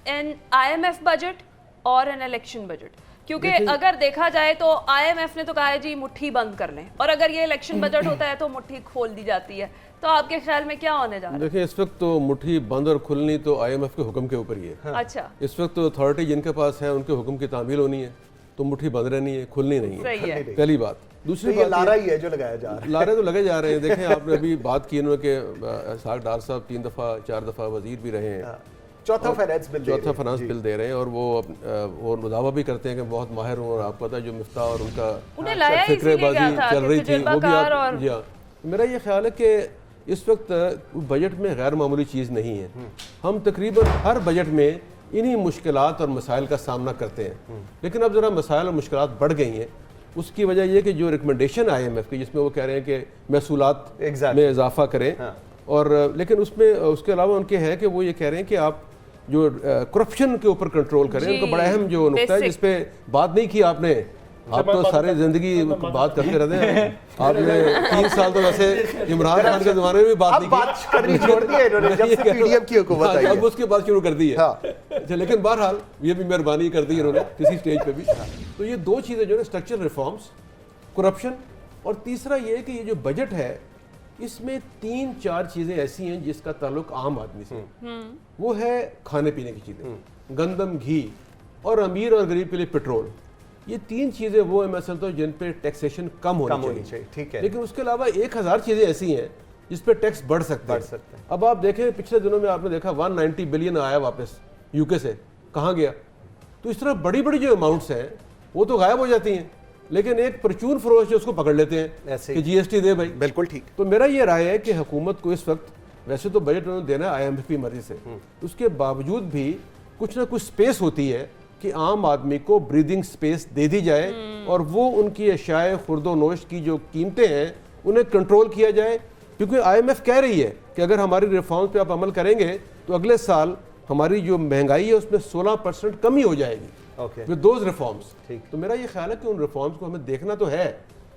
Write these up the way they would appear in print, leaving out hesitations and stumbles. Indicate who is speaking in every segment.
Speaker 1: an IMF budget और an election budget? क्योंकि अगर देखा जाए तो IMF ने तो कहा है जी मुट्ठी बंद कर लें, और अगर ये इलेक्शन बजट होता है तो मुट्ठी खोल दी जाती है, तो आपके ख्याल में क्या होने जा रहा है?
Speaker 2: देखिए, इस वक्त तो मुट्ठी बंद और खुलनी तो IMF के हुक्म के ऊपर ही है।
Speaker 1: अच्छा,
Speaker 2: इस वक्त तो अथॉरिटी जिनके पास है उनके हुक्म की तामील होनी है, तो मुट्ठी बंद रहनी है, खुलनी नहीं है।
Speaker 1: सही है।
Speaker 2: पहली बात। दूसरी
Speaker 3: तो
Speaker 2: बात,
Speaker 3: लारा ही है जो लगाया जा रहा है।
Speaker 2: लारे तो लगे जा रहे हैं। देखें, आपने अभी बात की इन्होंने कि इसहाक डार साहब 3 दफ़ा 4 दफ़ा वजीर भी रहे हैं,
Speaker 3: चौथा फाइनेंस बिल
Speaker 2: दे रहे हैं, और वो मुदावा भी करते हैं कि बहुत माहिर हूँ, और आपको पता है जो मिफ्ता और उनका
Speaker 1: उन्हें लाया ही इसीलिए गया था
Speaker 2: चल रही
Speaker 1: कि
Speaker 2: थी, वो भी
Speaker 1: तजुर्बाकार।
Speaker 2: जी हाँ। मेरा ये ख्याल है कि इस वक्त बजट में गैर मामूली चीज़ नहीं है। हम तकरीबन हर बजट में इन्हीं मुश्किलात और मसाइल का सामना करते हैं, लेकिन अब ज़रा मसाइल और मुश्किलात बढ़ गई हैं। उसकी वजह यह कि जो रिकमेंडेशन IMF की, जिसमें वो कह रहे हैं कि महसूलात में इजाफा करें, और लेकिन उसमें उसके अलावा उनके है कि वो ये कह रहे हैं कि आप जो करप्शन के ऊपर कंट्रोल करें। उनका बड़ा अहम जो नुकता है जिस पे बात नहीं की आपने, आप तो सारे जिंदगी बात करते रहते हैं। आपने 3 साल तो वैसे इमरान खान के ज़माने में भी बात नहीं की,
Speaker 3: करनी छोड़ दी है इन्होंने जब से PDM की हुकूमत आई है।
Speaker 2: अब उसके बाद शुरू कर दी है। अच्छा, लेकिन बहरहाल ये भी मेहरबानी कर दी इन्होंने किसी स्टेज पे भी। तो ये 2 चीज़ें जो है, स्ट्रक्चरल रिफॉर्म्स, करप्शन, और तीसरा ये कि ये जो बजट है इसमें 3-4 चीज़ें ऐसी हैं जिसका ताल्लुक आम आदमी से, वो है खाने पीने की चीज़ें, गंदम, घी, और अमीर और गरीब के लिए पेट्रोल। ये 3 चीज़ें वो हैं मैं समझता हूँ जिन पे टैक्सेशन कम होनी चाहिए।
Speaker 3: ठीक है।
Speaker 2: लेकिन उसके अलावा 1000 चीज़ें ऐसी हैं जिस पे टैक्स बढ़ सकते हैं। अब आप देखें, पिछले दिनों में आपने देखा 190 बिलियन आया वापस UK से, कहाँ गया? तो इस तरह बड़ी बड़ी जो अमाउंट्स हैं वो तो गायब हो जाती हैं, लेकिन एक परचून फरोश जो उसको पकड़ लेते हैं कि GST दे भाई।
Speaker 3: बिल्कुल ठीक।
Speaker 2: तो मेरा ये राय है कि हुकूमत को इस वक्त, वैसे तो बजट उन्होंने देना है IMF की मर्जी से, उसके बावजूद भी कुछ ना कुछ स्पेस होती है कि आम आदमी को ब्रीदिंग स्पेस दे दी जाए, और वो उनकी अशाए खुर्दो नोश की जो कीमतें हैं उन्हें कंट्रोल किया जाए। क्योंकि IMF कह रही है कि अगर हमारी रिफॉर्म पे आप अमल करेंगे तो अगले साल हमारी जो महंगाई है उसमें 16% कमी हो जाएगी विद दोज रिफॉर्म्स। तो मेरा ये ख्याल है कि उन रिफॉर्म्स को हमें देखना तो है,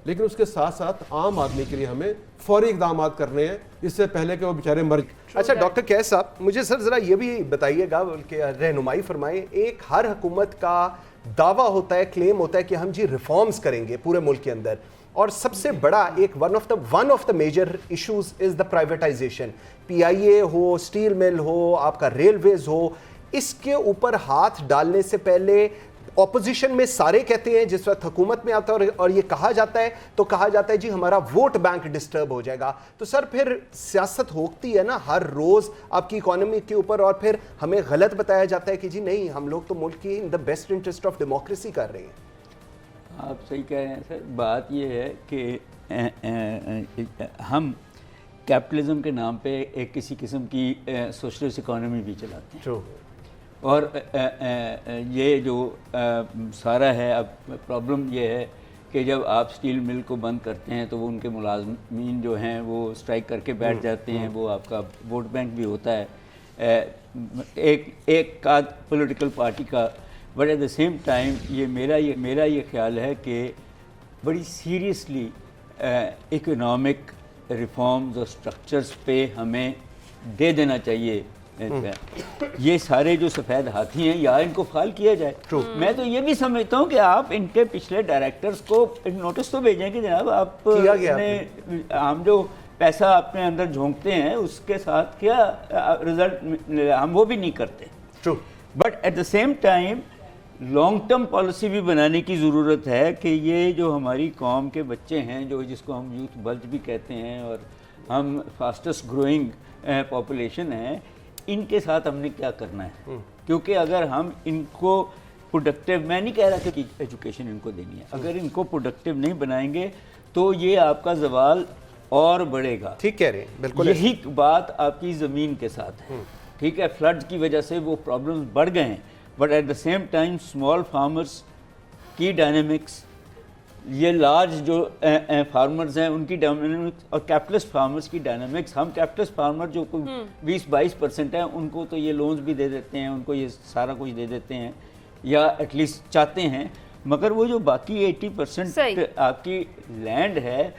Speaker 2: लेकिन उसके साथ साथ आम आदमी के लिए हमें फौरी इकदाम करने हैं, इससे पहले कि वो बेचारे मर।
Speaker 3: अच्छा डॉक्टर कैस साहब, मुझे सर ज़रा ये भी बताइएगा, बल्कि रहनुमाई फरमाएं। एक हर हुकूमत का दावा होता है, क्लेम होता है कि हम जी रिफॉर्म्स करेंगे पूरे मुल्क के अंदर, और सबसे बड़ा एक one of the major issues is the privatisation. PIA हो, स्टील मिल हो, आपका रेलवेज हो, इसके ऊपर हाथ डालने से पहले ऑपोजिशन में सारे कहते हैं, जिस वक्त हुकूमत में आता है और ये कहा जाता है जी हमारा वोट बैंक डिस्टर्ब हो जाएगा। तो सर फिर सियासत होती है ना हर रोज़ आपकी इकोनॉमी के ऊपर, और फिर हमें गलत बताया जाता है कि जी नहीं, हम लोग तो मुल्क की in the best interest of democracy कर रहे हैं।
Speaker 4: आप सही कह रहे हैं सर। बात ये है कि हम कैपिटलिज्म के नाम पे एक किसी किस्म की सोशलिस्ट इकोनॉमी भी चलाते हैं, और ये जो सारा है, अब प्रॉब्लम ये है कि जब आप स्टील मिल को बंद करते हैं तो वो उनके मुलाजमीन जो हैं वो स्ट्राइक करके बैठ जाते हैं, वो आपका वोट बैंक भी होता है एक का पॉलिटिकल पार्टी का। But at the same time ये मेरा ये ख्याल है कि बड़ी सीरियसली इकोनॉमिक रिफॉर्म्स और स्ट्रक्चर्स पे हमें दे देना चाहिए। ये सारे जो सफ़ेद हाथी हैं, या इनको फाल किया जाए। मैं तो ये भी समझता हूँ कि आप इनके पिछले डायरेक्टर्स को नोटिस तो भेजें कि जनाब आप हम जो पैसा अपने अंदर झोंकते हैं उसके साथ क्या रिजल्ट, हम वो भी नहीं करते। But at the same time long term policy भी बनाने की ज़रूरत है कि ये जो हमारी कौम के बच्चे हैं, जो जिसको हम यूथ बल्ज भी कहते हैं, और हम फास्टेस्ट ग्रोइंग पॉपुलेशन है, इनके साथ हमने क्या करना है। क्योंकि अगर हम इनको प्रोडक्टिव, मैं नहीं कह रहा कि एजुकेशन इनको देनी है, अगर इनको प्रोडक्टिव नहीं बनाएंगे तो ये आपका जवाल और बढ़ेगा।
Speaker 3: ठीक कह रहे हैं, बिल्कुल
Speaker 4: यही बात आपकी ज़मीन के साथ है। ठीक है, फ्लड की वजह से वो प्रॉब्लम्स बढ़ गए हैं, but at the same time small farmers की डायनेमिक्स, ये लार्ज जो फार्मर्स हैं उनकी डायनेमिक्स, और कैपिटलिस्ट फार्मर्स की डायनेमिक्स। हम कैपिटलिस्ट फार्मर जो 20-22% हैं उनको तो ये लोन्स भी दे देते हैं, उनको ये सारा कुछ दे देते हैं, या एटलीस्ट चाहते हैं, मगर वो जो बाकी 80% आपकी लैंड है